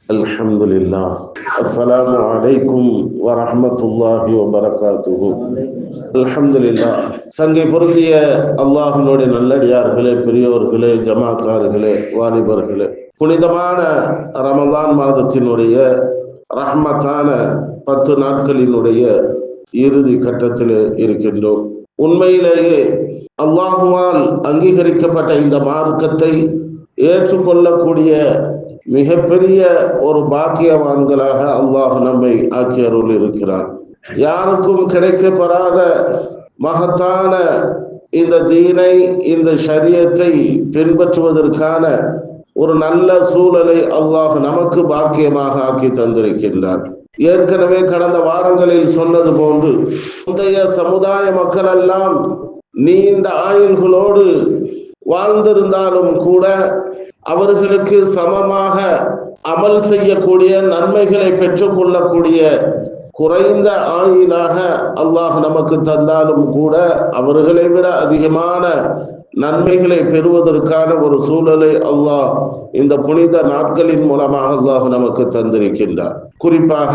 الحمد لله. السلام عليكم ورحمة الله وبركاته. الحمد لله. சங்கை பொருந்திய அல்லாஹ்வுடைய நல்லடியார்களே, பெரியோர்களே, ஜமாத்தார்களே, வாலிபர்களே, புனிதமான ரமலான் மாதத்தினுடைய ரஹ்மத்தான 10 நாட்களினுடைய இறுதி கட்டத்தில் இருக்கின்றோம். உண்மையிலேயே அல்லாஹுவால் அங்கீகரிக்கப்பட்ட இந்த மார்க்கத்தை ஏற்றுக்கொள்ளக்கூடிய மிகப்பெரிய ஒரு பாக்கியவான்களாக அல்லாஹ் நம்மை ஆக்கி அருள் இருக்கிறார். யாருக்கும் கிடைக்கப்பெறாத மகத்தான இந்த தீனை, இந்த ஷரியத்தை பின்பற்றுவதற்கான ஒரு நல்ல சூழலை அல்லாஹ் நமக்கு பாக்கியமாக ஆக்கி தந்திருக்கின்றார். ஏற்கனவே கடந்த வாரங்களில் சொன்னது போன்று முந்தைய சமுதாய மக்கள் எல்லாம் நீண்ட ஆயுள்களோடு வாழ்ந்திருந்தாலும் கூட அவர்களுக்கு சமமாக அமல் செய்யக்கூடிய, நன்மைகளை பெற்றுக்கொள்ளக்கூடிய குறைந்த ஆயுளாக அல்லாஹ் நமக்கு தந்தாலும் கூட அவர்களை விட அதிகமான நன்மைகளை பெறுவதற்கான ஒரு சூழலை அல்லாஹ் இந்த புனித நாட்களின் மூலமாக அல்லாஹ் நமக்கு தந்திருக்கின்றார். குறிப்பாக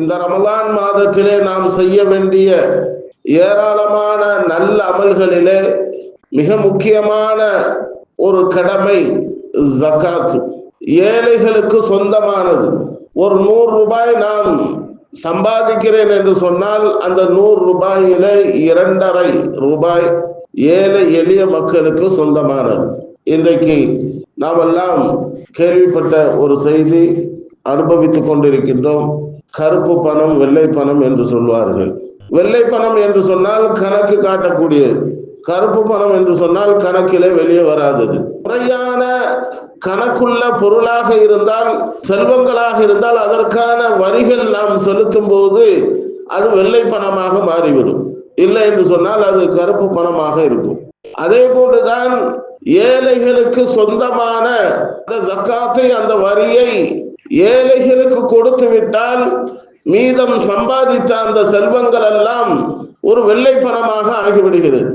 இந்த ரமலான் மாதத்திலே நாம் செய்ய வேண்டிய ஏராளமான நல்ல அமல்களிலே மிக முக்கியமான ஒரு கடமை ஜகாத். ஏழைகளுக்கு சொந்தமானது. ஒரு 100 ரூபாய் நான் சம்பாதிக்கிறேன் என்று சொன்னால் அந்த 100 ரூபாயிலே 2.5 ரூபாய் ஏழை எளிய மக்களுக்கு சொந்தமானது. இன்றைக்கு நாமெல்லாம் கேள்விப்பட்ட ஒரு செய்தி அனுபவித்துக் கொண்டிருக்கின்றோம். கருப்பு பணம், வெள்ளை பணம் என்று சொல்வார்கள். வெள்ளை பணம் என்று சொன்னால் கணக்கு காட்டக்கூடியது, கருப்பு பணம் என்று சொன்னால் கணக்கிலே வெளியே வராதது. முறையான கணக்குள்ள பொருளாக இருந்தால், செல்வங்களாக இருந்தால் அதற்கான வரிகள் நாம் செலுத்தும் போது அது வெள்ளை பணமாக மாறிவிடும். இல்லை என்று சொன்னால் அது கருப்பு பணமாக இருக்கும். அதே போன்றுதான் ஏழைகளுக்கு சொந்தமான அந்த ஜக்காத்தை, அந்த வரியை ஏழைகளுக்கு கொடுத்து விட்டால் மீதம் சம்பாதித்த அந்த செல்வங்கள் எல்லாம் ஒரு வெள்ளை பணமாக ஆகிவிடுகிறது.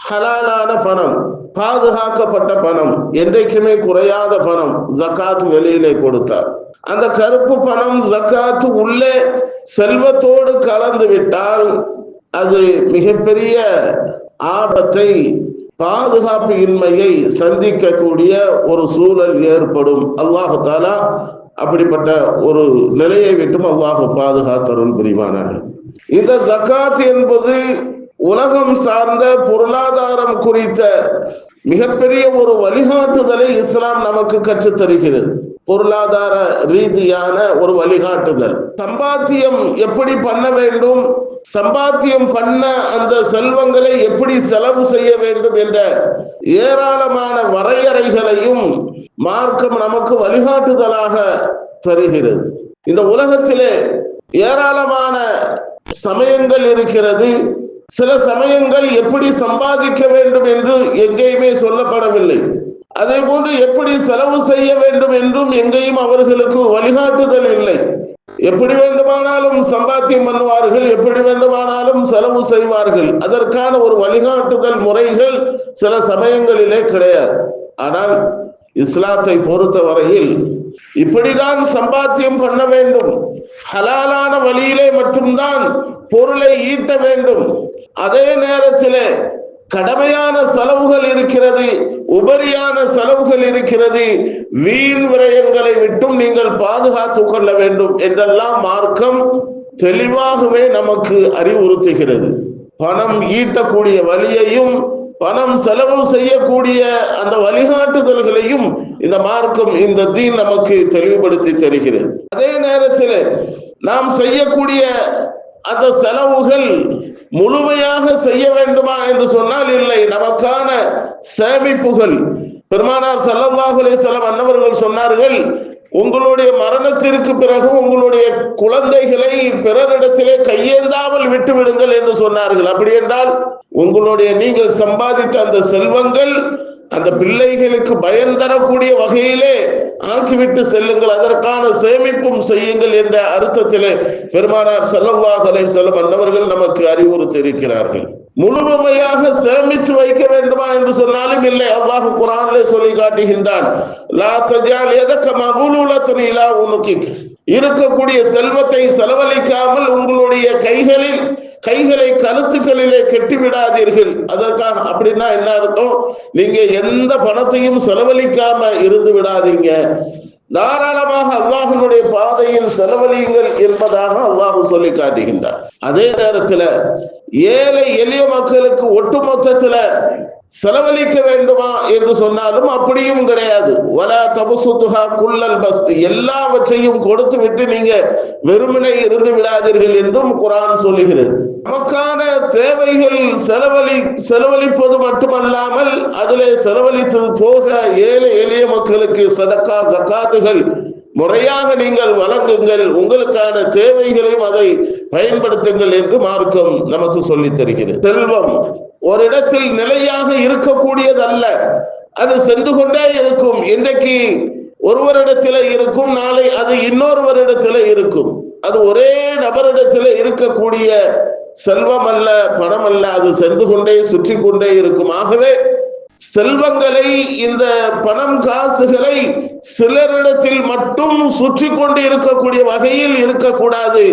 ஹலாலான பணம், பாதுகாக்கப்பட்ட பணம், என்றைக்குமே குறையாத பணம் ஜக்காத் வெளியிலே கொடுத்தார். அந்த கருப்பு பணம் ஜக்காத் உள்ளே செல்வத்தோடு கலந்து விட்டால் அது மிகப்பெரிய ஆபத்தை, பாதுகாப்பு இன்மையை சந்திக்கக்கூடிய ஒரு சூழல் ஏற்படும். அல்லாஹு தஆலா அப்படிப்பட்ட ஒரு நிலையை விட்டும் அல்லாஹ் பாதுகாத்தருள் புரிவானாக. இந்த ஜக்காத் என்பது உலகம் சார்ந்த பொருளாதாரம் குறித்த மிகப்பெரிய ஒரு வழிகாட்டுதலை இஸ்லாம் நமக்கு கற்றுத் தருகிறது. பொருளாதார ரீதியான ஒரு வழிகாட்டுதல். சம்பாத்தியம் எப்படி பண்ண வேண்டும், சம்பாத்தியம் பண்ண அந்த செல்வங்களை எப்படி செலவு செய்ய வேண்டும் என்ற ஏராளமான வரையறைகளையும் மார்க்கம் நமக்கு வழிகாட்டுதலாக தருகிறது. இந்த உலகத்திலே ஏராளமான சமயங்கள் இருக்கிறது. சில சமயங்கள் எப்படி சம்பாதிக்க வேண்டும் என்று எங்கேயுமே சொல்லப்படவில்லை. அதே போன்று எப்படி செலவு செய்ய வேண்டும் என்றும் எங்கேயும் அவர்களுக்கு வழிகாட்டுதல் இல்லை. எப்படி வேண்டுமானாலும் சம்பாத்தியம் பண்ணுவார்கள், எப்படி வேண்டுமானாலும் செலவு செய்வார்கள். அதற்கான ஒரு வழிகாட்டுதல் முறைகள் சில சமயங்களிலே கிடையாது. ஆனால் இஸ்லாத்தை பொறுத்த வரையில் இப்படிதான் சம்பாத்தியம் பண்ண வேண்டும், ஹலாலான வழியிலே மட்டும்தான் பொருளை ஈட்ட வேண்டும். அதே நேரத்திலே கடமையான செலவுகள் இருக்கிறது, உபரியான செலவுகள் இருக்கிறது, வீண் விரயங்களை விட்டும் நீங்கள் பாதுகாத்துக் கொள்ள வேண்டும் என்றெல்லாம் மார்க்கம் தெளிவாகவே நமக்கு அறிவுறுத்துகிறது. பணம் ஈட்டக்கூடிய வழியையும் பணம் செலவு செய்யக்கூடிய அந்த வழிகாட்டுதல்களையும் இந்த மார்க்கம், இந்த தீன் நமக்கு தெளிவுபடுத்தி தருகிறது. அதே நேரத்தில் நாம் செய்யக்கூடிய அந்த செலவுகள் முழுமையாக செய்ய வேண்டுமா என்று சொன்னால் இல்லை. நமக்கான சேமிப்புகள், பெருமானார் ஸல்லல்லாஹு அலைஹி வஸல்லம் அன்னவர்கள் சொன்னார்கள், உங்களுடைய மரணத்திற்கு பிறகு உங்களுடைய குழந்தைகளை பிறரிடத்திலே கையேந்தாமல் விட்டு விடுங்கள் என்று சொன்னார்கள். அப்படி என்றால் உங்களுடைய நீங்கள் சம்பாதித்த அந்த செல்வங்கள் அந்த பிள்ளைகளுக்கு பயன் தரக்கூடிய வகையிலே ஆக்கிவிட்டு செல்லுங்கள், அதற்கான சேமிப்பும் செய்யுங்கள் என்ற அர்த்தத்திலே பெருமானார் ஸல்லல்லாஹு அலைஹி வஸல்லம் அன்னவர்கள் நமக்கு அறிவுறுத்தி இருக்கிறார்கள். முழுமையாக சேமித்து வைக்க வேண்டுமா என்று சொன்னாலும் இல்லை. அல்லாஹ் குர்ஆனிலே சொல்லி காட்டுகின்றான், லா தஜால் யதக மக்லூலத்தன் இலா உனுகிக், இருக்கக்கூடிய செல்வத்தை செலவழிக்காமல் உங்களுடைய கைகளை கழுத்துக்களிலே கெட்டிவிடாதீர்கள். அதற்காக அப்படின்னா என்ன அர்த்தம்? நீங்க எந்த பணத்தையும் செலவழிக்காம இருந்து விடாதீங்க, தாராளமாக அல்லாஹ்வுடைய பாதையில் செலவழியுங்கள் என்பதாக அல்லாஹ் சொல்லி காட்டுகின்றார். அதே நேரத்தில் ஏழை எளிய மக்களுக்கு ஒட்டுமொத்தத்தில் செலவழிக்க வேண்டுமா என்று சொன்னாலும் அப்படியும் கிடையாது. வலா தபசுத்துஹா குல்லல் பஸ்தி, எல்லாவற்றையும் கொடுத்து விட்டு நீங்க வெறுமனே இருந்து விடாதீர்கள் என்றும் குர்ஆன் சொல்லுகிறது. நமக்கான தேவைகள் செலவழிப்பது மட்டுமல்லாமல் அதிலே செலவழித்தது போக ஏழை எளிய மக்களுக்கு சதக்கா ஜகாத்துகள் முறையாக நீங்கள் வழங்குங்கள், உங்களுக்கான தேவைகளையும் அதை பயன்படுத்துங்கள் என்று மார்க்கம் நமக்கு சொல்லி தருகிறது. செல்வம் ஒரு இடத்தில் நிலையாக இருக்கக்கூடியதல்ல, அது சென்று கொண்டே இருக்கும். இன்றைக்கு ஒருவரிடத்தில் இருக்கும், நாளை அது இன்னொருவரிடத்தில் இருக்கும். அது ஒரே நபரிடத்தில் இருக்கக்கூடிய செல்வம் அல்ல, பணம் அல்ல, அது சென்று கொண்டே சுற்றி கொண்டே இருக்கும். ஆகவே செல்வங்களை, இந்த பணம் காசுகளை சிலரிடத்தில் மட்டும் சுற்றி கொண்டு இருக்கக்கூடிய வகையில் இருக்கக்கூடாது.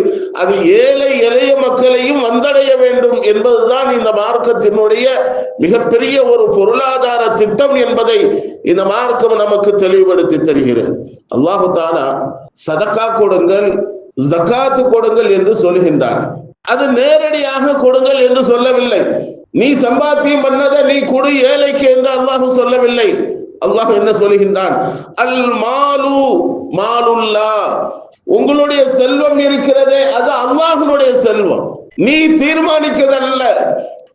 அது ஏழை எளிய மக்களையும் வந்தடைய வேண்டும் என்பதுதான் இந்த மார்க்கத்தினுடைய மிகப்பெரிய ஒரு பொருளாதார திட்டம் என்பதை இந்த மார்க்கம் நமக்கு தெளிவுபடுத்தி தருகிறது. அல்லாஹ் தஆலா சதக்கா கொடுங்கள், ஜகாத் கொடுங்கள் என்று சொல்கின்றார். அது நேரடியாக கொடுங்கள் என்று சொல்லவில்லை. நீ சம்பாத்தியம் பண்ணதை நீ கொடு ஏழைக்கு என்று அல்லாஹ் சொல்லவில்லை. அல்லாஹ் என்ன சொல்கின்றான்? அல் மாலு மாலுல்லாஹ், உங்களுடைய செல்வம் இருக்கிறதே அது அல்லாஹ்வுடைய செல்வம், நீ தீர்மானிக்கதல்ல.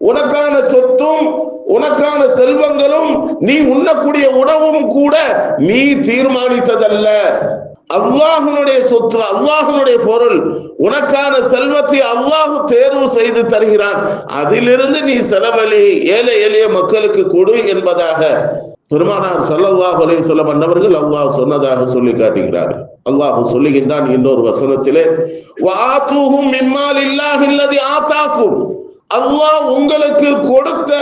உனக்கான சொத்தும் உனக்கான செல்வங்களும் நீ உண்ணக்கூடிய உணவும் கூட நீ தீர்மானித்ததல்ல. அல்லாஹ்வுடைய சொத்து, அல்லாஹ்வுடைய பொருள், உனக்கான செல்வத்தை அல்லாஹ் தேர்வு செய்து தருகிறான். அதிலிருந்து நீ செலவழி, ஏழை எளிய மக்களுக்கு கொடு என்பதாக பெருமானார் ஸல்லல்லாஹு அலைஹி வஸல்லம் அன்னவர்கள் அல்லாஹ் சொன்னதாக சொல்லி காட்டுகிறார்கள். அல்லாஹ் சொல்லுகின்றான் இன்னொரு வசனத்திலே, வஆத்துஹும் மிம்மாலில்லாஹி அல்லதி ஆதாக்கும், அல்லாஹ் உங்களுக்கு கொடுத்த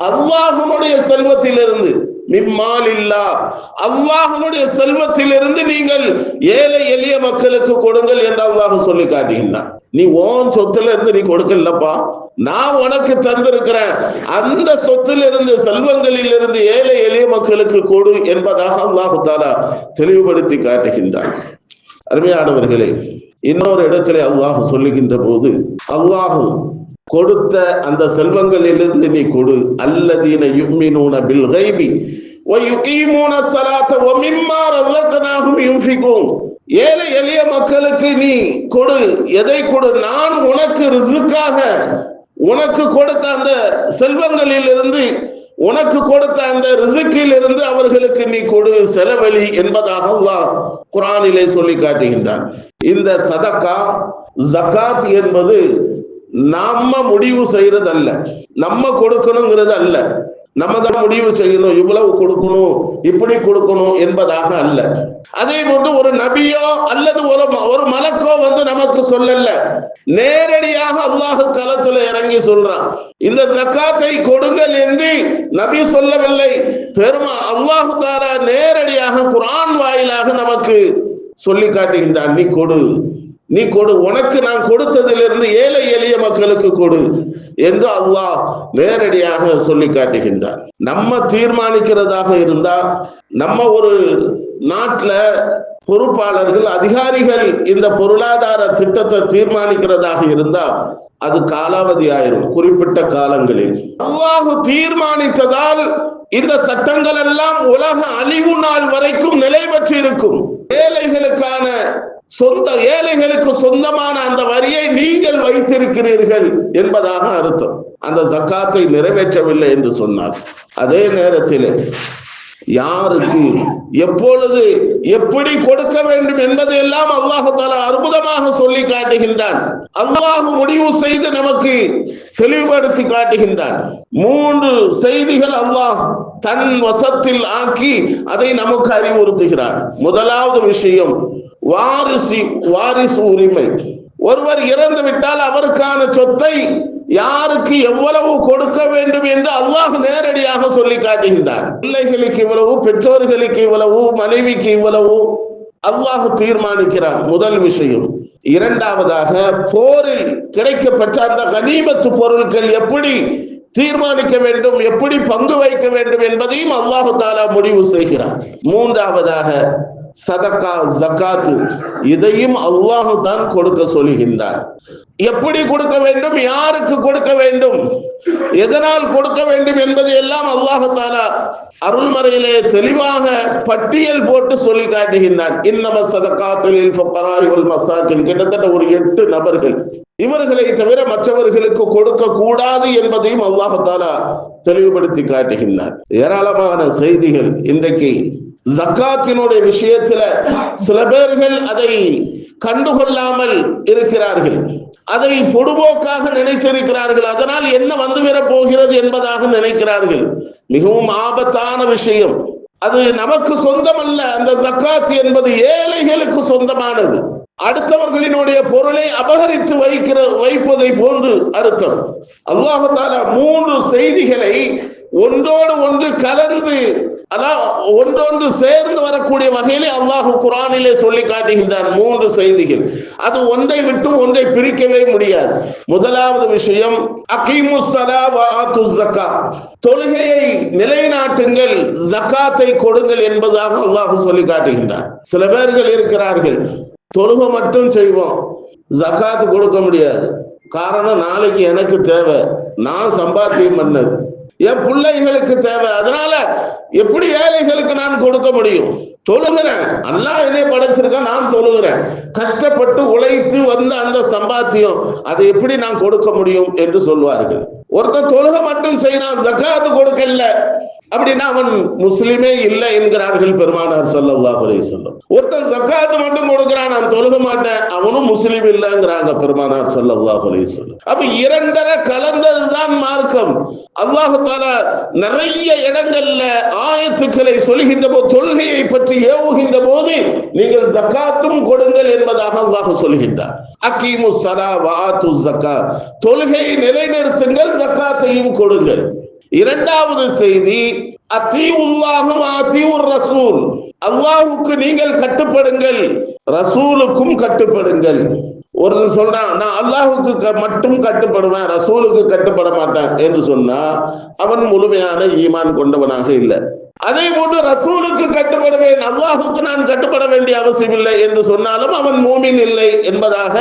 அல்லாஹ்வுடைய செல்வத்திலிருந்து, மிம்மாலில்லா, அல்லாஹ்வுடைய செல்வத்திலிருந்து நீங்கள் ஏழை எளிய மக்களுக்கு கொடுங்கள் என்று அல்லாஹ் சொல்லி காட்டுகின்றான். நீ ஓன் சொத்துல இருந்து நீ கொடுக்கலப்பா, நான் உனக்கு தந்திருக்கிறேன், அந்த சொத்திலிருந்து செல்வங்களில் இருந்து ஏழை எளிய மக்களுக்கு கொடு என்பதாக அல்லாஹ் தஆலா தெளிவுபடுத்தி காட்டுகின்றான். அருமையானவர்களே, இன்னொரு இடத்திலே அல்லாஹ் சொல்லுகின்ற போது, அல்லாஹ் கொடுத்த அந்த செல்வங்களிலிருந்து நீ கொடு, அல்லதீன யுமினூன பில் கைபி வ யுகீமூன ஸலாத்த வ மிம்மா ரஸக்னாஹும் யுன்ஃபிகூன், ஏழை எளிய மக்களுக்கு நீ கொடு. எதை கொடு? நான் உனக்கு ரிஸ்காக உனக்கு கொடுத்த அந்த செல்வங்களில் இருந்து, உனக்கு கொடுத்த அந்த ரிஸ்கில் இருந்து அவர்களுக்கு நீ கொடு, செலவழி என்பதாக அல்லாஹ் குர்ஆனிலே சொல்லி காட்டுகின்றான். இந்த சதக்கா ஜகாத் என்பது நம்ம முடிவு செய்யறது அல்ல, நம்ம கொடுக்கணுங்கிறது அல்ல, நம்ம தான் முடிவு செய்யணும், இவ்வளவு கொடுக்கணும், இப்படி கொடுக்கணும் என்பதாக அல்ல. அதே போன்று ஒரு நபியோ அல்லது ஒரு மலக்கோ வந்து நமக்கு சொல்லல, நேரடியாக அல்லாஹ் தலத்துல இறங்கி சொல்றான். இந்த ஜகாத்தை கொடுங்கள் என்று நபி சொல்லவில்லை, அல்லாஹ் தஆலா நேரடியாக குர்ஆன் வாயிலாக நமக்கு சொல்லி காட்டுகின்றான். நீ கொடு, நீ கொடு, உனக்கு நான் கொடுத்ததிலிருந்து ஏழை எளிய மக்களுக்கு கொடு என்று அல்லாஹ் நேரடியாக சொல்லி காட்டுகின்றார். நம்ம தீர்மானிக்கிறதாக இருந்தா, நம்ம ஒரு நாட்டுல பொறுப்பாளர்கள் அதிகாரிகள் இந்த பொருளாதார திட்டத்தை தீர்மானிக்கிறதாக இருந்தா அது காலாவதி ஆயிரும் குறிப்பிட்ட காலங்களில். அல்லாஹ் தீர்மானித்ததால் இந்த சட்டங்கள் எல்லாம் உலக அழிவு நாள் வரைக்கும் நிலை பெற்று இருக்கும். ஏழைகளுக்கு சொந்தமான அந்த வரியை நீங்கள் வைத்திருக்கிறீர்கள் என்பதாக அர்த்தம். அந்த ஜக்காத்தை நிறைவேற்றவில்லை என்று சொன்னார். அதே நேரத்தில் யாருக்கு எப்பொழுது எப்படி கொடுக்க வேண்டும் என்பதையெல்லாம் அல்லாஹ் தஆலா அற்புதமாக சொல்லி காட்டுகின்றான். அல்லாஹ் முடிவு செய்து நமக்கு தெளிவுபடுத்தி காட்டுகின்றான். 3 செய்திகள் அல்லாஹ் தன் வசத்தில் ஆக்கி அதை நமக்கு அறிவுறுத்துகிறான். முதலாவது விஷயம் வாரிசு உரிமை. ஒருவர் இறந்து விட்டால் அவருக்கான சொத்தை யாருக்கு எவ்வளவு கொடுக்க வேண்டும் என்று அல்லாஹ் நேரடியாக சொல்லி காட்டுகின்றான். பிள்ளைகளுக்கு இவ்வளவு, பெற்றோர்களுக்கு இவ்வளவு, மனைவிக்கு இவ்வளவு அல்லாஹ் தீர்மானிக்கிறான். முதல் விஷயம். இரண்டாவதாக, போரில் கிடைக்கப்பட்ட அந்த கனிமத்து பொருட்கள் எப்படி தீர்மானிக்க வேண்டும், எப்படி பங்கு வைக்க வேண்டும் என்பதையும் அல்லாஹு தஆலா முடிவு செய்கிறார். மூன்றாவதாக, சதகா, ஜகாத்து, இதையும் அல்லாஹ் தான் கொடுக்க சொல்கின்றார். எப்படி கொடுக்க வேண்டும், யாருக்கு கொடுக்க வேண்டும், எதனால் கொடுக்க வேண்டும் என்பதை எல்லாம் அல்லாஹ் தஆலா அருள்மறையிலே தெளிவாக பட்டியல் போட்டு சொல்லி காட்டுகின்றான். இன்னம ஸதகாத்து லில் ஃபுகராஇ வல் மசாகின், கிட்டத்தட்ட ஒரு 8 நபர்கள், இவர்களை தவிர மற்றவர்களுக்கு கொடுக்க கூடாது என்பதையும் அல்லாஹ் தஆலா தெளிவுபடுத்தி காட்டுகின்றான். ஏராளமான செய்திகள். இன்றைக்கு ஜகாத்தினுடைய விஷயத்துல சில பேர்கள் அதை கண்டுகொள்ளாமல் இருக்கிறார்கள், அதை பொடுபோக்காக நினைத்திருக்கிறார்கள். அதனால் என்ன வந்துவிட போகிறது என்பதாக நினைக்கிறார்கள். மிகவும் ஆபத்தான விஷயம். அது நமக்கு சொந்தமல்ல. அந்த ஜகாத் என்பது ஏழைகளுக்கு சொந்தமானது. அடுத்தவர்களினுடைய பொருளை அபகரித்து வைப்பதை போன்று அர்த்தம். அல்லாஹ் தஆலா 3 செய்திகளை ஒன்றோடு ஒன்று கலந்து, ஒன்றொன்று சேர்ந்து வரக்கூடிய வகையிலே அல்லாஹ் குர்ஆனிலே சொல்லி காட்டுகின்றான். 3 செய்திகள். அது ஒன்றை விட்டு ஒன்றை பிரிக்கவே முடியாது. முதலாவது விஷயம், அகீமுஸ் ஸலா வ ஆத்துஸ் ஸக்கா, தொழுகையை நிலைநாட்டுங்கள், ஜகாத்தை கொடுங்கள் என்பதாக அல்லாஹ் சொல்லி காட்டுகின்றான். சில பேர்கள் இருக்கிறார்கள், தொழுகை மட்டும் செய்வோம், ஜகாத் கொடுக்க முடியாது. காரணம், நாளைக்கு எனக்கு தேவை, நான் சம்பாத்தியம் பண்ணது, என் பிள்ளைகளுக்கு தேவை, அதனால எப்படி ஏழைகளுக்கு நான் கொடுக்க முடியும்? தொழுகிறேன், அல்லாஹ் என்னை படைச்சிருக்கேன், நான் தொழுகிறேன், கஷ்டப்பட்டு உழைத்து வந்த அந்த சம்பாத்தியம், அதை எப்படி நான் கொடுக்க முடியும் என்று சொல்வார்கள். ஒருத்தர் தொழுகை மட்டும் செய்யறான், ஜகாத் கொடுக்கல அப்படின்னா அவன் முஸ்லிமே இல்லை என்கிறார்கள் பெருமானார் ஸல்லல்லாஹு அலைஹி வஸல்லம். ஒருத்தன் ஜகாத் மட்டும் கொடுக்கிறான், நான் தொழுக மாட்டேன், அவனும் முஸ்லிம் இல்லைங்கிறாங்க பெருமானார் ஸல்லல்லாஹு அலைஹி வஸல்லம். அப்ப இரண்டரை கலந்ததுதான் மார்க்கம். அல்லாஹ் தஆலா நிறைய இடங்கள்ல ஆயத்துக்களை சொல்கின்ற போது, தொழுகையை பற்றி ஏவுகின்ற போது, நீங்கள் ஜகாத்தும் கொடுங்கள் என்பதாக அல்லாஹ் சொல்கின்றார். அகீமுஸ் ஸலா வ ஆத்துஸ் ஸக்கா, தொழுகையை நிலைநிறுத்துங்கள், ஜகாத்தையும் கொடுங்கள். இரண்டாவது செய்தி, அத்தீஉல்லாஹ் வ அத்தீஉர் ரசூல், அல்லாஹ்வுக்கு நீங்கள் கட்டுப்படுங்கள், ரசூலுக்கும் கட்டுப்படுங்கள். ஒருத்தர் சொல்றான், நான் அல்லாஹ்வுக்கு மட்டும் கட்டுப்படுவேன், ரசூலுக்கு கட்டுப்பட மாட்டேன் என்று சொன்னா அவன் முழுமையான ஈமான் கொண்டவனாக இல்லை. அதே போன்று ரசூலுக்கு கட்டுப்படுவேன், அல்லாஹ்வுக்கு நான் கட்டுப்பட வேண்டிய அவசியம் இல்லை என்று சொன்னாலும் அவன் மூமின் இல்லை என்பதாக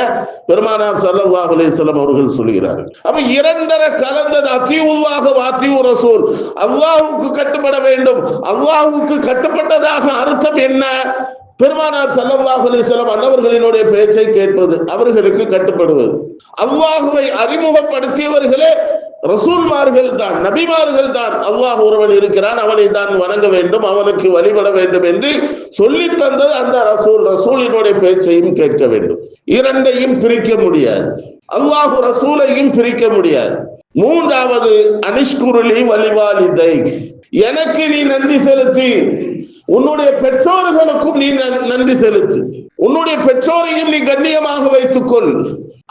பெருமானார் ஸல்லல்லாஹு அலைஹி வஸல்லம் அவர்கள் சொல்கிறார்கள். அப்ப இரண்டரை கலந்தது, அத்தீஉல்லாஹ் வ அத்தீஉர் ரசூல், அல்லாஹ்வுக்கு கட்டுப்பட வேண்டும். அல்லாஹ்வுக்கு கட்டுப்பட்டதாக அர்த்தம் என்ன? பெருமானார் ஸல்லல்லாஹு அலைஹி வஸல்லம் அன்னவர்களினுடைய பேச்சை கேட்பது, அவர்களுக்கு கட்டுப்படுவது. அல்லாஹ்வை அறிமுகப்படுத்தியவர்களே ரசூல்மார்கள் தான், நபிமார்கள் தான். அல்லாஹ் ஒருவன் இருக்கிறான், அவனை தான் வணங்க வேண்டும், அவனுக்கு வழிபட வேண்டும் என்று சொல்லி தந்தது அந்த ரசூல். ரசூலினுடைய பேச்சையும் கேட்க வேண்டும். இரண்டையும் பிரிக்க முடியாது. அல்லாஹ் ரசூலையும் பிரிக்க முடியாது. மூன்றாவது, அனிஷ்குருலி வலிவாலிதை, எனக்கு நீ நன்றி செலுத்தி, உன்னுடைய பெற்றோர்களுக்கும் நீ நன்றி செலுத்து, உன்னுடைய பெற்றோரையும் நீ கண்ணியமாக வைத்துக்கொள்,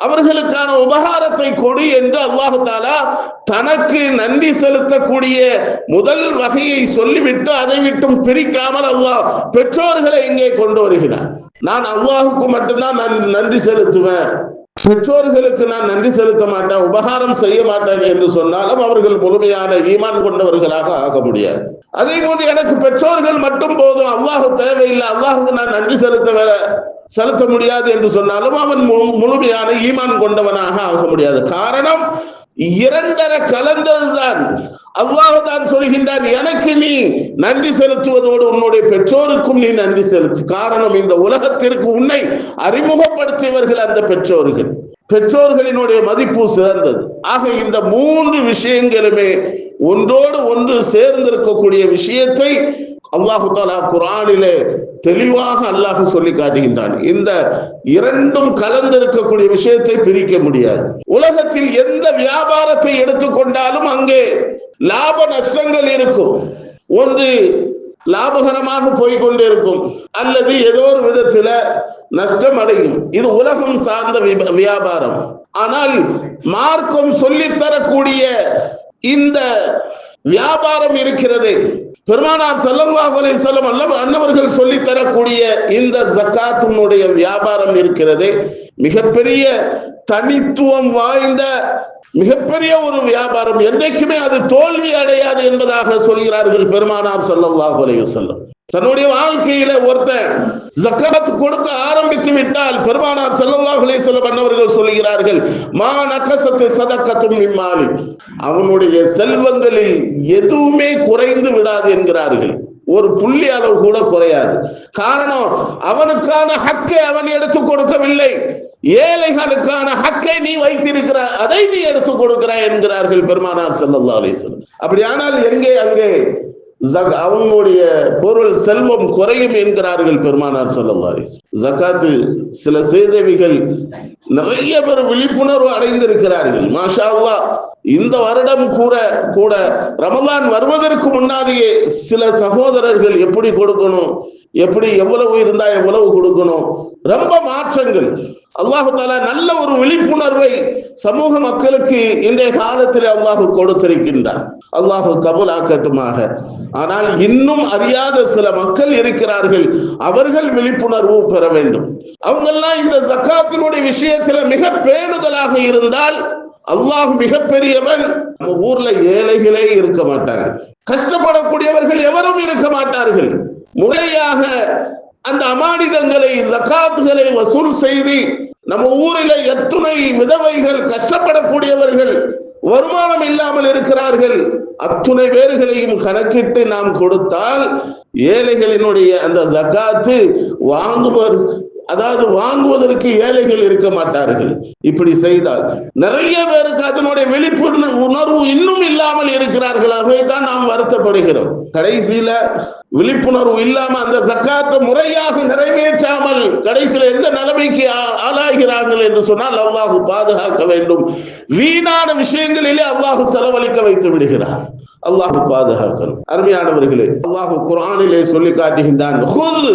அவர்களுக்கான உபகாரத்தை கொடு என்று அல்லாஹ் தஆலா தனக்கு நன்றி செலுத்தக்கூடிய முதல் வகையை சொல்லிவிட்டு அதை விட்டும் பிரிக்காமல் அல்லாஹ் பெற்றோர்களை இங்கே கொண்டு வருகிறார். நான் அல்லாஹுக்கு மட்டும்தான் நான் நன்றி செலுத்துவேன், பெற்றோர்களுக்கு நான் நன்றி செலுத்த மாட்டேன், உபகாரம் செய்ய மாட்டேன் என்று சொன்னாலும் அவர்கள் முழுமையான ஈமான் கொண்டவர்களாக ஆக முடியாது. அதே போன்று எனக்கு பெற்றோர்கள் மட்டும் போதும், அல்லாஹ் தேவையில்லை, அல்லாஹுக்கு நான் நன்றி செலுத்த முடியாது என்று சொன்னாலும் அவன் முழுமையான ஈமான் கொண்டவனாக ஆக முடியாது. காரணம், இரண்டரை கலந்ததுதான். அல்லாஹ் தான் சொல்கின்றான், எனக்கு நீ நன்றி செலுத்துவதோடு உன்னுடைய பெற்றோருக்கும் நீ நன்றி செலுத்து. காரணம், இந்த உலகத்திற்கு உன்னை அறிமுகப்படுத்தியவர்கள் அந்த பெற்றோர்கள். பெற்றோர்களினுடைய மதிப்பு சிறந்தது. ஆக இந்த 3 விஷயங்களுமே ஒன்றோடு ஒன்று சேர்ந்திருக்கக்கூடிய விஷயத்தை அல்லாஹு தஆலா குர்ஆனிலே தெளிவாக அல்லாஹ் சொல்லி காட்டுகின்றான். இந்த இரண்டும் கலந்திருக்கக்கூடிய விஷயத்தை பிரிக்க முடியாது. உலகத்தில் எந்த வியாபாரத்தை எடுத்துக்கொண்டாலும் அங்கே லாப நஷ்டங்கள் இருக்கும். ஒன்று லாபகரமாக போய்கொண்டிருக்கும், அல்லது ஏதோ ஒரு விதத்தில் நஷ்டம் அடையும். இது உலகம் சார்ந்த வியாபாரம். ஆனால் மார்க்கம் சொல்லித்தரக்கூடிய இந்த வியாபாரம் இருக்கிறது, பெருமானார் ஸல்லல்லாஹு அலைஹி வஸல்லம் அன்னவர்கள் சொல்லித்தரக்கூடிய இந்த ஜகாத்துடைய வியாபாரம் இருக்கிறது, மிகப்பெரிய தனித்துவம் வாய்ந்த மிகப்பெரிய ஒரு வியாபாரம். என்றைக்குமே அது தோல்வி அடையாது என்பதாக சொல்கிறார்கள் பெருமானார் ஸல்லல்லாஹு அலைஹி வஸல்லம். தன்னுடைய வாழ்க்கையில ஒருத்தன் ஜகாத் கொடுக்க ஆரம்பித்து விட்டால் பெருமானார் ஸல்லல்லாஹு அலைஹி வஸல்லம் அன்னவர்கள் சொல்கிறார்கள், மா நகஸத் ஸதகத்தும் மின் மாலி, அவனுடைய செல்வங்களில் எதுவுமே குறைந்து விடாது என்கிறார்கள். ஒரு புள்ளி அளவு கூட குறையாது. காரணம், அவனுக்கான ஹக்கை அவன் எடுத்து கொடுக்கவில்லை, ஏழைகளுக்கான ஹக்கை நீ வைத்திருக்கிறாய், அதை நீ எடுத்து கொடுக்கிறாய் என்கிறார்கள் பெருமானார் ஸல்லல்லாஹு அலைஹி வஸல்லம். அப்படியானால் எங்கே அங்கே அவனுடைய பொருள் செல்வம் குறையும் என்கிறார்கள் பெருமானார் ஸல்லல்லாஹு அலைஹி வஸல்லம். ஜகாத்து சில செய்தவிகள் நிறைய பேர் விழிப்புணர்வு அடைந்திருக்கிறார்கள். மாஷா அல்லாஹ், இந்த வருடம் கூட ரமலான் வருவதற்கு முன்னாடியே சில சகோதரர்கள் எப்படி கொடுக்கணும், எப்படி எவ்வளவு இருந்தா எவ்வளவு கொடுக்கணும், ரொம்ப மாற்றங்கள். அல்லாஹு தஆலா நல்ல ஒரு விழிப்புணர்வை சமூக மக்களுக்கு இன்றைய காலத்தில் அல்லாஹ் கொடுத்திருக்கின்றார். அல்லாஹ் கபூலாக்கட்டுமாக. ஆனால் இன்னும் அறியாத சில மக்கள் இருக்கிறார்கள், அவர்கள் விழிப்புணர்வு பெற வேண்டும். அவங்கெல்லாம் இந்த ஜகாத்தினுடைய விஷயத்துல மிக பேணுதலாக இருந்தால் அல்லாஹ் மிகப்பெரியவன். நம்ம ஊர்ல ஏழைகளே இருக்க மாட்டாங்க, கஷ்டப்படக்கூடியவர்கள் எவரும் இருக்க மாட்டார்கள். முறையாக அந்த அமானிதங்களை ஜகாத்துகளை வசூல் செய்து நம்ம ஊரில் எத்துணை விதவைகள் கஷ்டப்படக்கூடியவர்கள் வருமானம் இல்லாமல் இருக்கிறார்கள், அத்துணை பேர்களையும் கணக்கிட்டு நாம் கொடுத்தால் ஏழைகளினுடைய அந்த ஜகாத்து வாங்குவதற்கு ஏழைகள் இருக்க மாட்டார்கள். இப்படி செய்தால் நிறைய பேருக்கு அதனுடைய விழிப்புணர்வு இன்னும் இல்லாமல் இருக்கிறார்கள். அவைதான் நாம் வருத்தப்படுகிறோம். கடைசியில விழிப்புணர்வு இல்லாம அந்த ஜகாத்தை முறையாக நிறைவேற்றாமல் கடைசியில எந்த நிலைமைக்கு ஆளாகிறார்கள் என்று சொன்னால் அல்லாஹ் பாதுகாக்க வேண்டும். வீணான விஷயங்களிலே அல்லாஹ் செலவழிக்க வைத்து விடுகிறார். அல்லாஹ் பாதுகாக்கணும். அருமையானவர்களே, அல்லாஹ் குர்ஆனிலே சொல்லி காட்டுகின்றான், ஹுத்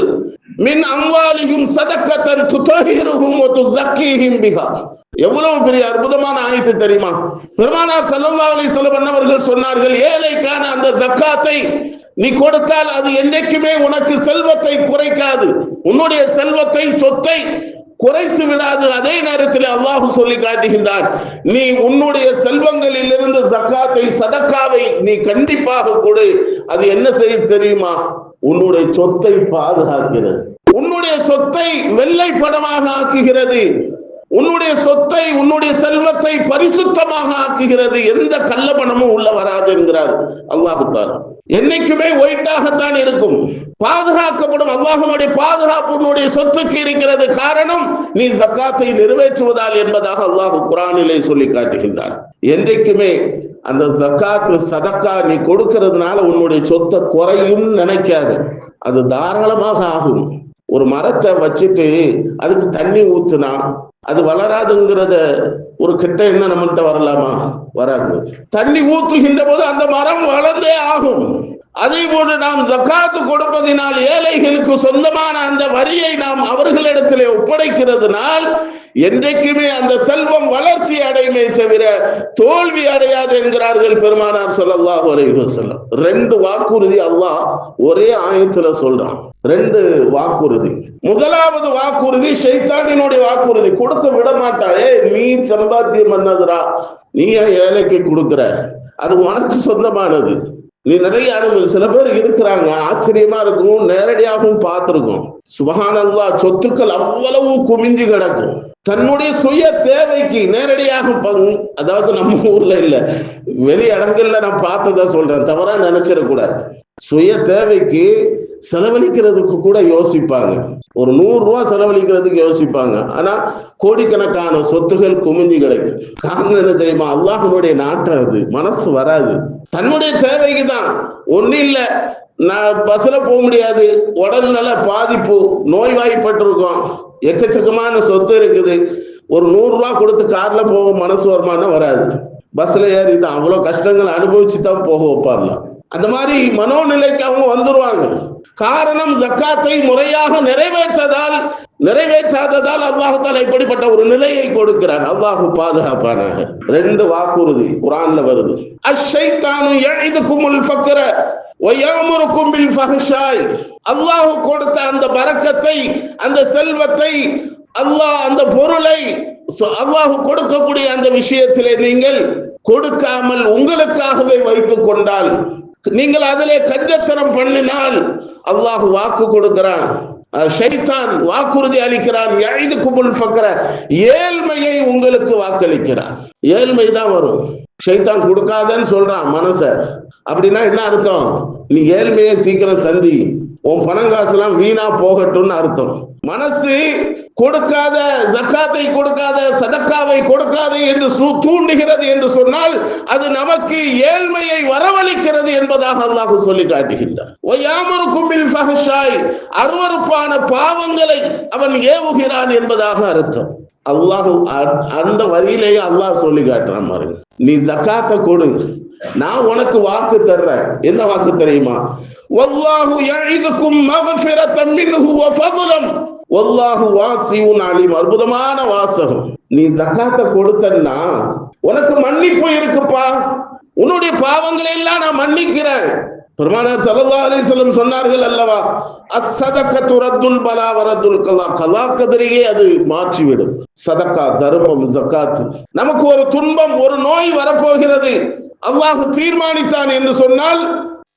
மின் அம்வாலிஹிம் ஸதகத்தன் துதஹிருஹும் வ துஸக்கீஹிம் பிஹா. எவ்வளவு பெரிய அற்புதமான ஆயத்து தெரியுமா? பெருமானார் ஸல்லல்லாஹு அலைஹி வஸல்லம் அவர்கள் சொன்னார்கள், ஏழைக்கான அந்த ஜகாத்தை நீ கொடுத்தால் அது என்றைக்குமே உனக்கு செல்வத்தை குறைக்காது, உன்னுடைய செல்வத்தை சொத்தை குறைத்து விடாது. அதே நேரத்தில் அல்லாஹ் சொல்லி காட்டுகின்றான், நீ உன்னுடைய செல்வங்களில் இருந்து ஜகாத்தை சதக்காவை நீ கண்டிப்பாக கொடு. அது என்ன செய்ய தெரியுமா? உன்னுடைய சொத்தை பாதுகாக்கிறது, உன்னுடைய சொத்தை வெள்ளை படமாக ஆக்குகிறது, உன்னுடைய சொத்தை உன்னுடைய செல்வத்தை பரிசுத்தமாக ஆக்குகிறது, எந்த கள்ளப்பணமும் உள்ள வராது என்கிறார் அல்லாஹ் தஆலா. என்னைக்குமே ஒயிட்டாகத்தான் இருக்கும், பாதுகாக்கப்படும். அல்லாஹ்வுடைய பாதுகாப்பு உன்னுடைய சொத்துக்கு இருக்கிறது. காரணம், நீ ஜகாத்தை நிறைவேற்றுவதால் என்பதாக அல்லாஹ் குர்ஆனிலே சொல்லி காட்டுகின்றார். என்றைக்குமே அந்த ஜகாத் சதக்கா நீ கொடுக்கிறதுனால உன்னுடைய சொத்தை குறையும் நினைக்காது, அது தாராளமாக ஆகும். ஒரு மரத்தை வச்சுட்டு அதுக்கு தண்ணி ஊத்துனா அது வளராதுங்கிறத ஒரு கிட்ட என்ன நம்மகிட்ட வரலாமா? வராது. தண்ணி ஊத்துகின்ற போது அந்த மரம் வளர்ந்தே ஆகும். அதே போன்று நாம் ஜகாத்து கொடுப்பதினால் ஏழைகளுக்கு சொந்தமான அந்த வரியை நாம் அவர்களிடத்திலே ஒப்படைக்கிறதுனால் என்றைக்குமே அந்த செல்வம் வளர்ச்சி அடையுமே தவிர தோல்வி அடையாது என்கிறார்கள் பெருமானார் ஸல்லல்லாஹு அலைஹி வஸல்லம். 2 வாக்குறுதி அல்லாஹ் ஒரே ஆயத்துல சொல்றான். 2 வாக்குறுதி. முதலாவது வாக்குறுதி ஷைத்தானினுடைய வாக்குறுதி, கொடுக்க விட மாட்டாயே, நீ சம்பாத்தியம் பண்ணதுரா, நீ ஏழைக்கு கொடுக்கிற, அது உனக்கு சொந்தமானது, நீ நிறைய சில பேர் இருக்கிறாங்க, ஆச்சரியமா இருக்கும், நேரடியாகவும் பார்த்திருக்கும். சுப்ஹானல்லாஹ், சொத்துக்கள் அவ்வளவு குமிஞ்சு கிடக்கும். தன்னுடைய சுய தேவைக்கு நேரடியாக அதாவது நம்ம ஊர்ல இல்ல, வெளி இடங்கள்ல நான் பார்த்ததா சொல்றேன், தவறா நினைச்சிடக்கூடாது. சுய தேவைக்கு செலவழிக்கிறதுக்கு கூட யோசிப்பாங்க, ஒரு 100 ரூபாய் செலவழிக்கிறதுக்கு யோசிப்பாங்க. ஆனா கோடிக்கணக்கான சொத்துகள் குமிஞ்சு கிடைக்கும். காரணம் என்ன தெரியுமா? அல்லாஹ்வுடைய நாட்டம், அது மனசு வராது. தன்னுடைய தேவைக்கு தான். ஒண்ணு இல்ல, நான் பஸ்ல போக முடியாது, உடல்நல பாதிப்பு, நோய்வாய்ப்பட்டிருக்கோம், எக்கச்சக்கமான சொத்து இருக்குது, ஒரு 100 ரூபாய் கொடுத்து கார்ல போக மனசு வருமானம் வராது. பஸ்ல ஏறி தான் அவ்வளவு கஷ்டங்களை அனுபவிச்சு தான் போக வைப்பார்லாம். அந்த மாதிரி மனோநிலைக்கு அவங்க வந்துருவாங்க. காரணம் ஜக்காத்தை முறையாக நிறைவேற்றாததால் அல்லாஹ் தஆலா இப்படிப்பட்ட ஒரு நிலையை கொடுக்கிறான். அல்லாஹ் பாதுகாப்பானாக. 2 வாக்குறுதி குர்ஆன்ல வருது. அஷ்-ஷைத்தானு யஇதுகுமுல் ஃபக்ர வ யஅமுருகும் பில் ஃபஹ்ஷாய். அல்லாஹ் கொடுத்த அந்த பரக்கத்தை, அந்த செல்வத்தை, அல்லாஹ் அந்த பொருளை அல்லாஹ் கொடுக்கக்கூடிய அந்த விஷயத்திலே நீங்கள் கொடுக்காமல் உங்களுக்காகவே வைத்துக் கொண்டால், நீங்கள் அதிலே கஞ்சத்தனம் பண்ணினால் அல்லாஹ் வாக்கு கொடுக்கிறான், ஷைத்தான் வாக்குறுதி அளிக்கிறான். யஇதுகுமுல் ஃபக்ர, ஏழ்மையை உங்களுக்கு வாக்களிக்கிறான். ஏழ்மை தான் வரும். ஷைத்தான் கொடுக்காதன்னு சொல்றான் மனச. அப்படின்னா என்ன அர்த்தம்? நீ ஏழ்மையை சீக்கிரம் சந்தி, உன் பணம் காசுலாம் வீணா போகட்டும்னு அர்த்தம். மனசு கொடுக்காத, ஜக்காத்தை கொடுக்காத, சதக்காவை கொடுக்காத என்று தூண்டுகிறது என்று சொன்னால் அது நமக்கு ஏழ்மையை வரவழைக்கிறது என்பதாக அல்லாஹ் சொல்லி காட்டுகின்றார். அருவருப்பான பாவங்களை அவன் ஏவுகிறான் என்பதாக அர்த்தம். அல்லாஹ் அந்த வரியிலேயே அல்லாஹ் சொல்லி காட்டுறான் பாருங்க. நீ ஜக்காத்தை கொடு, நான் உனக்கு வாக்கு தர்றேன். என்ன வாக்கு தெரியுமா? வல்லாஹு யஇதுகும் மக்ஃபிரத்தன் மின்ஹு வ ஃபضலன் வல்லாஹு வாசிஉன் அலீம். அற்புதமான வாசகம். நீ ஜக்காத்தை கொடுத்தன்னா உனக்கு மன்னிப்பு இருக்குப்பா, உன்னுடைய பாவங்களை எல்லாம் நான் மன்னிக்கிறேன். பெருமானார் ஸல்லல்லாஹு அலைஹி வஸல்லம் சொன்னார்கள் அல்லவா, அஸ்ஸதகத்து ரத்துல் பலா வ ரத்துல் கலா. கலா கதரியே அது மாற்றிவிடும். சதக்கா, தர்மம், ஜக்காத். நமக்கு ஒரு துன்பம், ஒரு நோய் வரப்போகிறது, அல்லாஹ் தீர்மானித்தான் என்று சொன்னால்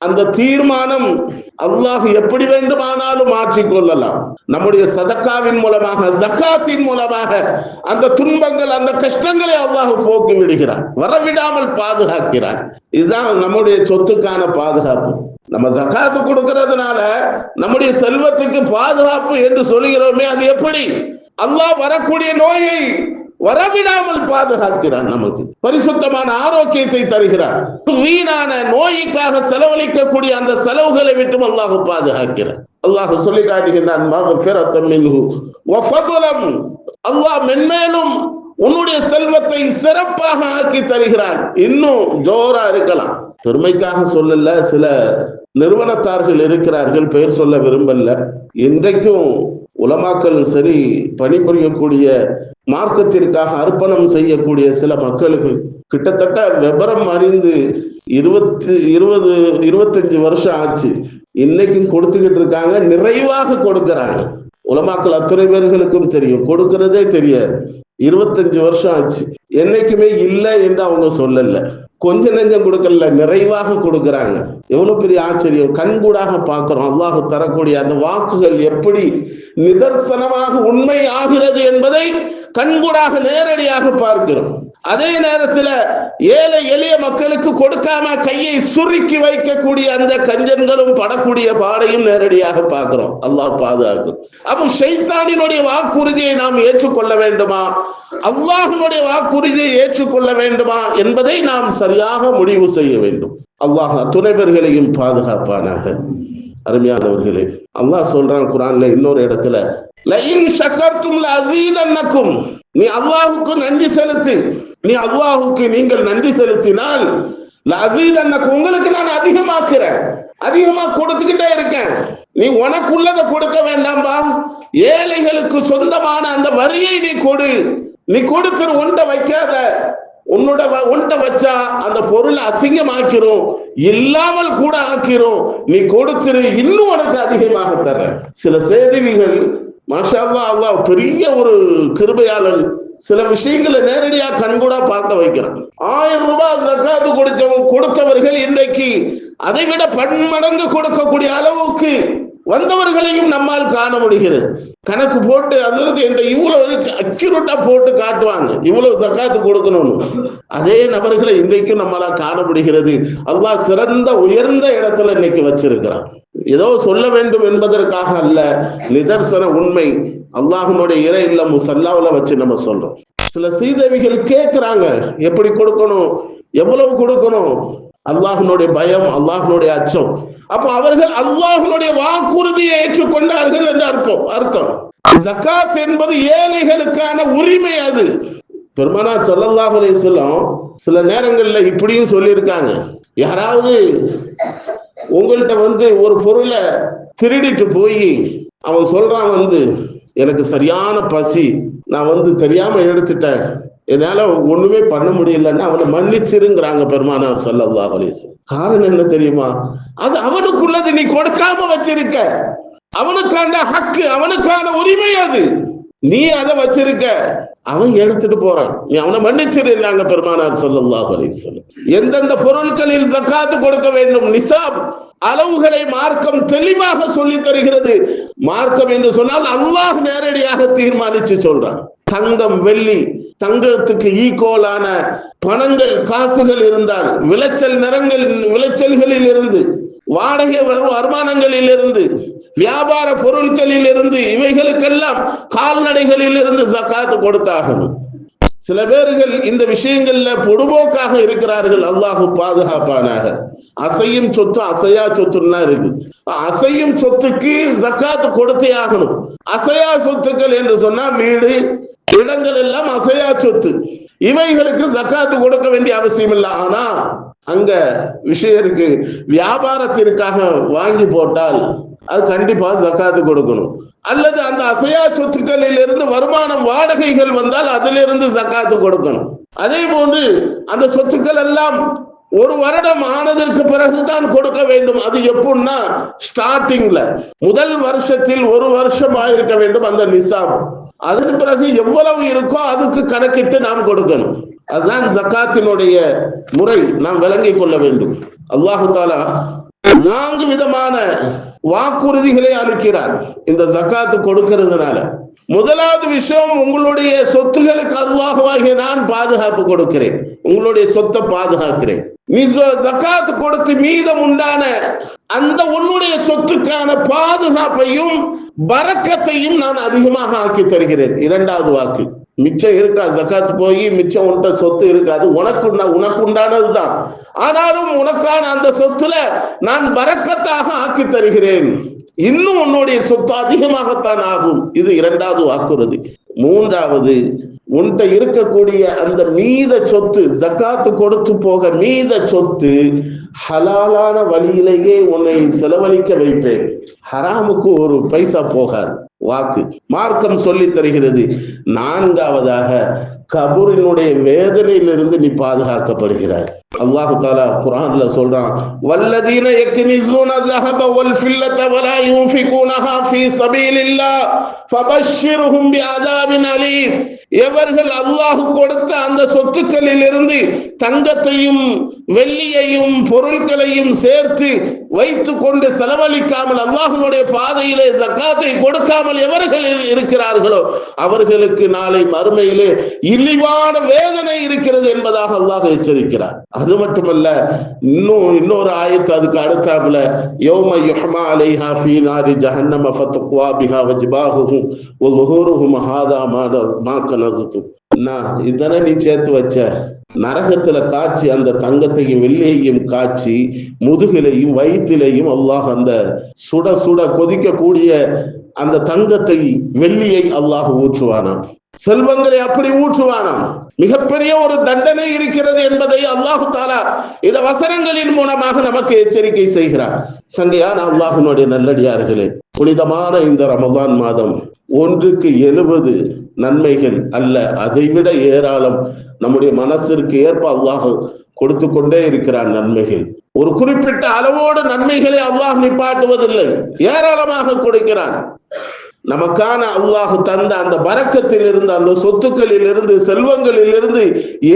அந்த தீர்மானம் அல்லாஹ் எப்படி வேண்டுமானாலும் மாற்றிக்கொள்ளலாம். நம்முடைய சதக்காவின் மூலமாக, ஜக்காத்தின் மூலமாக அந்த துன்பங்கள், அந்த கஷ்டங்களை அல்லாஹ் போக்கி விடுகிறான், வரவிடாமல் பாதுகாக்கிறான். இதுதான் நம்முடைய சொத்துக்கான பாதுகாப்பு. நம்ம ஜக்காத்து கொடுக்கிறதுனால நம்முடைய செல்வத்துக்கு பாதுகாப்பு என்று சொல்கிறோமே, அது எப்படி? அல்லாஹ் வரக்கூடிய நோயை வரவிடாமல் பாதுகாக்கிறான், நமக்கு பரிசுத்தமான ஆரோக்கியத்தை தருகிறான். வீணான நோய்க்காக செலவழிக்கக்கூடிய அந்த செலவுகளை விட்டு அல்லாஹ் பாதுகாக்கிறான். அல்லாஹ் சொல்லி காட்டுகிறான், அல்லாஹ் மென்மேலும் உன்னுடைய செல்வத்தை சிறப்பாக ஆக்கி தருகிறான். இன்னும் ஜோரா இருக்கலாம். பெருமைக்காக சொல்லல, சில நிறுவனத்தார்கள் இருக்கிறார்கள், பெயர் சொல்ல விரும்பல. இன்றைக்கும் உலமாக்களும் சரி, பணிபுரியக்கூடிய மார்க்கத்திற்காக அர்ப்பணம் செய்யக்கூடிய சில மக்களுக்கு கிட்டத்தட்ட விபரம் அறிந்து 25 வருஷம் ஆச்சு. இன்னைக்கும் கொடுத்துக்கிட்டு இருக்காங்க, நிறைவாக கொடுக்கிறாங்க. உலமாக்கள் அத்துறை பேர்களுக்கும் தெரியும், கொடுக்கிறதே தெரியாது. 25 வருஷம் ஆச்சு. என்னைக்குமே இல்லை என்று அவங்க சொல்லல, கொஞ்ச நெஞ்சம் கொடுக்கல, நிறைவாக கொடுக்கிறாங்க. எவ்வளவு பெரிய ஆச்சரியம்! கண்கூடாக பார்க்கிறோம். அல்லாஹ் தரக்கூடிய அந்த வாக்குகள் எப்படி நிதர்சனமாக உண்மை ஆகிறது என்பதை கண்கூடாக நேரடியாக பார்க்கிறோம். அதே நேரத்தில் ஏழை எளிய மக்களுக்கு கொடுக்காம கையை சுருக்கி வைக்கக்கூடிய அந்த கஞ்சன்களும் படக்கூடிய பாடையும் நேரடியாக பார்க்கிறோம். அல்லாஹ் பாதுகாக்கும். அப்போ ஷைத்தானினுடைய வாக்குறுதியை நாம் ஏற்றுக்கொள்ள வேண்டுமா, அல்லாஹ்வுடைய வாக்குறுதியை ஏற்றுக்கொள்ள வேண்டுமா என்பதை நாம் சரியாக முடிவு செய்ய வேண்டும். அல்லாஹ் துணை பேர்களையும் பாதுகாப்பானாக. அருமையானவர்களே, அல்லாஹ் சொல்றான் குர்ஆன்ல இன்னொரு இடத்துல, லஇன் ஷக்கர்தும் லஅஸீதன்னக்கும். நீ அல்லாஹ்வுக்கு நன்றி செலுத்து. நீ அல்லாஹ்வுக்கு நீங்கள் நன்றி செலுத்தினால் லஅஸீதன்னக்கும், உங்களுக்கு நான் அதிகமாக்குறேன், அதிகமா கொடுத்துக்கிட்டே இருக்கேன். நீ உனக்குள்ளதை கொடுக்க வேண்டாம்பா, ஏழைகளுக்கு சொந்தமான அந்த வரியை நீ கொடு. நீ கொடுத்துரு, ஒன்றை வைக்காத. ஒன்றை வச்சா அந்த பொருளை அசிங்கமாக்கிறோம், இல்லாமல் கூட ஆக்கிறோம். நீ கொடுத்துரு, இன்னும் உனக்கு அதிகமாக தர. சில செய்திகள் மாஷா அல்லாஹ், அல்லாஹ் பெரிய ஒரு கிருபையாளன், சில விஷயங்களை நேரடியா கண்கூடா பார்க்க வைக்கிறான். 1000 ரூபாய் ஜக்காத்து கொடுத்தவர்கள் இன்றைக்கு அதை விட பன்மடங்கு கொடுக்கக்கூடிய அளவுக்கு வந்தவர்களையும் நம்மால் காண முடிகிறது. கணக்கு போட்டு அதாவது இவ்வளவு அக்யூரேட்டா போட்டு காட்டுவாங்க, இவ்வளவு ஜக்காத்து கொடுக்கணும்னு. அதே நபர்களை இன்றைக்கும் நம்மளால காண முடிகிறது. அல்லாஹ் சிறந்த உயர்ந்த இடத்துல இன்னைக்கு வச்சிருக்கிறான். ஏதோ சொல்ல வேண்டும் என்பதற்காக அல்ல, நிதர்சன உண்மை. அல்லாஹ்வுடைய இறை இல்லம் முஸல்லாவுல வச்சு நம்ம சொல்றோம். சில சீதேவிகள் கேட்கிறாங்க, எப்படி கொடுக்கணும், எவ்வளவு கொடுக்கணும். அல்லாஹ்வுடைய பயம், அல்லாஹ்வுடைய அச்சம். அப்போ அவர்கள் அல்லாஹ்வுடைய வாக்குறுதியை ஏற்றுக்கொண்டார்கள் என்று அர்த்தம். ஜகாத் என்பது ஏழைகளுக்கான உரிமை. அது பெருமானார் ஸல்லல்லாஹு அலைஹி வஸல்லம் சில நேரங்கள்ல இப்படியும் சொல்லியிருக்காங்க, யாராவது உங்கள்கிட்ட ஒரு பொருளை திருடிட்டு போய் அவன் சொல்றான், எனக்கு சரியான பசி, நான் தெரியாம எடுத்துட்டேன், என்னால ஒண்ணுமே பண்ண முடியலன்னா அவனை மன்னிச்சிருங்கிறாங்க பெருமானார் ஸல்லல்லாஹு அலைஹி வஸல்லம். காரணம் என்ன தெரியுமா? அது அவனுக்குள்ளது, நீ கொடுக்காம வச்சிருக்க, அவனுக்கான ஹக்கு, அவனுக்கான உரிமை, அது நீ அதை வச்சிருக்க, அவன் எடுத்துட்டு போறான், நீ அவனை மன்னிச்சிருந்தாங்க பெருமானார் ஸல்லல்லாஹு அலைஹி வஸல்லம். எந்தெந்த பொருட்களில் ஜக்காத்து கொடுக்க வேண்டும், நிசாப் அளவுகளை மார்க்கம் தெளிவாக சொல்லி தருகிறது. மார்க்கம் என்று சொன்னால் அல்லாஹ் நேரடியாக தீர்மானிச்சு சொல்றான். தங்கம், வெள்ளி, தங்கத்துக்கு ஈக்குவலான பணங்கள், காசுகள் இருந்தால், விளைச்சல்களில் இருந்து, வாடகை வருமானங்களில் இருந்து, வியாபார பொருட்களில் இருந்து, இவைகளுக்கெல்லாம் கால்நடைகளில் இருந்து ஜக்காத்து கொடுத்தாகணும். சில பேர்கள் இந்த விஷயங்கள்ல பொடுபோக்காக இருக்கிறார்கள், அல்லாஹ் பாதுகாப்பானாக. அசையும் சொத்து, அசையா சொத்துன்னா இருக்கு. அசையும் சொத்துக்கு ஜக்காத்து கொடுத்தே ஆகணும். அசையா சொத்துக்கள் என்று சொன்னா வீடு, இடங்கள் எல்லாம் அசையா சொத்து, இவைகளுக்கு ஜக்காத்து கொடுக்க வேண்டிய அவசியம் இல்லை. ஆனா அங்க விஷயம் இருக்கு, வியாபாரத்திற்காக வாங்கி போட்டால் அது கண்டிப்பா ஜக்காத்து கொடுக்கணும். அல்லது அந்த அசையா சொத்துக்களில் இருந்து வருமானம், வாடகைகள் வந்தால் அதிலிருந்து ஜக்காத்து கொடுக்கணும். அதே போன்று அந்த சொத்துக்கள் எல்லாம் ஒரு வருடம் ஆனதற்கு பிறகுதான் கொடுக்க வேண்டும். அது எப்படின்னா, ஸ்டார்டிங்ல முதல் வருஷத்தில் ஒரு வருஷம் ஆயிருக்க வேண்டும் அந்த நிசாப். அதன் பிறகு எவ்வளவு இருக்கோ அதுக்கு கணக்கிட்டு நாம் கொடுக்கணும். அதுதான் ஜக்காத்தினுடைய முறை, நாம் விளங்கிக் கொள்ள வேண்டும். அல்லாஹு தாலா 4 விதமான வாக்குறுதிகளை அளிக்கிறார் இந்த ஜக்காத்து கொடுக்கிறதுனால. முதலாவது விஷயம், உங்களுடைய சொத்துகளுக்கு அல்லாஹ்வாகிய நான் பாதுகாப்பு கொடுக்கிறேன், உங்களுடைய சொத்தை பாதுகாக்கிறேன். நீ ஜக்காத்து கொடுத்து மீதம் உண்டான அந்த உன்னுடைய சொத்துக்கான பாதுகாப்பையும் பரக்கத்தையும் நான் அதிகமாக ஆக்கி தருகிறேன். இரண்டாவது வாக்கு, மிச்சம் இருக்கா, ஜக்காத்து போய் மிச்சம் உன்ட சொத்து இருக்காது, உனக்கு உண்டானதுதான், ஆனாலும் உனக்கான அந்த சொத்துல நான் பரக்கத்தாக ஆக்கி தருகிறேன், இன்னும் உன்னுடைய சொத்து அதிகமாகத்தான் ஆகும். இது இரண்டாவது வாக்குறுதி. மூன்றாவது, உன்கிட்ட இருக்கக்கூடிய அந்த மீத சொத்து, ஜக்காத்து கொடுத்து போக மீத சொத்து ஹலாலான வழியிலேயே உன்னை செலவழிக்க வைப்பேன், ஹராமுக்கு ஒரு பைசா போகாது. வாக்கு மார்க்கம் சொல்லி தருகிறது. நான்காவதாக, கபூரினுடைய வேதனையிலிருந்து நீ பாதுகாக்கப்படுகிறாய். அல்லாஹ் தஆலா குர்ஆன்ல சொல்றான், வல்லதீன யக்னிஸூன ذهب والفضة ولا ينفقونها في سبيل الله فبشرهم بعذاب أليم. எவர்கள் அல்லாஹ் கொடுத்த அந்த சொத்துக்களில் இருந்து தங்கத்தையும் வெள்ளியையும் பொருட்களையும் சேர்த்து வைத்துக் கொண்டு செலவழிக்காமல், அல்லாஹ்வுடைய பாதையிலே ஜக்காத்தை கொடுக்காமல் எவர்கள் இருக்கிறார்களோ அவர்களுக்கு நாளை மறுமையிலே இழிவான வேதனை இருக்கிறது என்பதாக அல்லாஹ் எச்சரிக்கிறார். அது மட்டுமல்ல, இன்னொரு ஆயத்து அதுக்கு அடுத்தாப்புல, யௌம யுஹ்மா அலைஹா ஃபீ நாரி ஜஹன்னம ஃபதுக்வா பிஹா வஜ்பாஹுஹும் வ ஸுஹூருஹும் ஹாதா மா கனஸுதும். இதனை நீ சேர்த்து வச்ச நரகத்துல காய்ச்சி அந்த தங்கத்தையும் வெள்ளியையும் காய்ச்சி முதுகிலையும் வயிற்றிலையும் அல்லாஹ் அந்த சுட சுட கொதிக்கக்கூடிய அந்த தங்கத்தை வெள்ளியை அல்லாஹ் ஊற்றுவானாம். செல்வங்களை அப்படி ஊற்றுவானாம். மிகப்பெரிய ஒரு தண்டனை இருக்கிறது என்பதை அல்லாஹு தாலா இந்த வசனங்களின் மூலமாக நமக்கு எச்சரிக்கை செய்கிறார். சங்கையான அல்லாஹ்வினுடைய நல்லடியார்களே, புனிதமான இந்த ரமலான் மாதம் 1க்கு 70 நன்மைகள் அல்ல, அதைவிட ஏராளம் நம்முடைய மனசிற்கு ஏற்ப அல்லாஹ் கொடுத்து கொண்டே இருக்கிறார் நன்மைகள். ஒரு குறிப்பிட்ட அளவோடு நன்மைகளை அல்லாஹ் நிப்பாட்டுவதில்லை, ஏராளமாக கொடுக்கிறான். நமக்கான அல்லாஹ் தந்த அந்த பரக்கத்தில் இருந்து, அந்த சொத்துக்களில் இருந்து, செல்வங்களில் இருந்து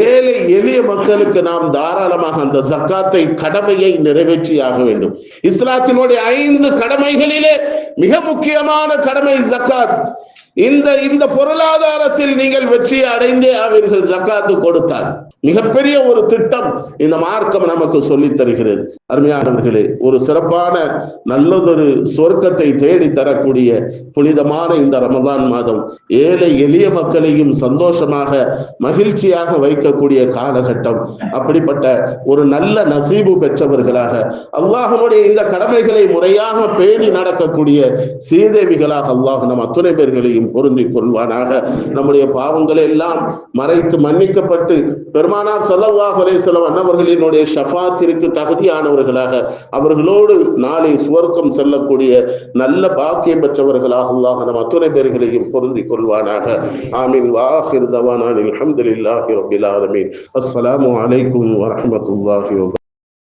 ஏழை எளிய மக்களுக்கு நாம் தாராளமாக அந்த ஜக்காத்தை கடமையை நிறைவேற்றியாக வேண்டும். இஸ்லாத்தினுடைய 5 கடமைகளிலே மிக முக்கியமான கடமை ஜக்காத். இந்த பொருளாதாரத்தில் நீங்கள் வெற்றி அடைந்தே அவர்கள் ஜக்காத்து கொடுத்தார். மிகப்பெரிய ஒரு திட்டம் இந்த மார்க்கம் நமக்கு சொல்லித் தருகிறது. அருமையானவர்களே, ஒரு சிறப்பான நல்லதொரு சொர்க்கத்தை தேடி தரக்கூடிய புனிதமான இந்த ரமதான் மாதம் ஏழை எளிய மக்களையும் சந்தோஷமாக மகிழ்ச்சியாக வைக்கக்கூடிய காலகட்டம். அப்படிப்பட்ட ஒரு நல்ல நசீபு பெற்றவர்களாக, அல்லாஹ்வுடைய இந்த கடமைகளை முறையாக பேணி நடக்கக்கூடிய சீதேவிகளாக அல்லாஹ் நம் அத்துணை பேர்களையும் பொருந்திக் கொள்வானாக. நம்முடைய பாவங்களை எல்லாம் மறைத்து மன்னிக்கப்பட்டு பெருமானார் ஸல்லல்லாஹு அலைஹி வஸல்லம் அன்னவர்களினுடைய ஷஃபாத்திற்கு தகுதியானவர்கள் பெற்றவர்களாக, அவர்களோடு நாளை சுவர்க்கம் செல்லக்கூடிய நல்ல பாக்கியம் பெற்றவர்களாக அல்லாஹ் நம் அத்துணை பேர்களையும் பொருந்திக் கொள்வானாக. ஆமீன். வாஹிர் தவானா அல்ஹம்துலில்லாஹி ரப்பில் ஆலமீன். அஸ்ஸலாமு அலைக்கும் வரஹ்மத்துல்லாஹி வபரகாத்துஹு.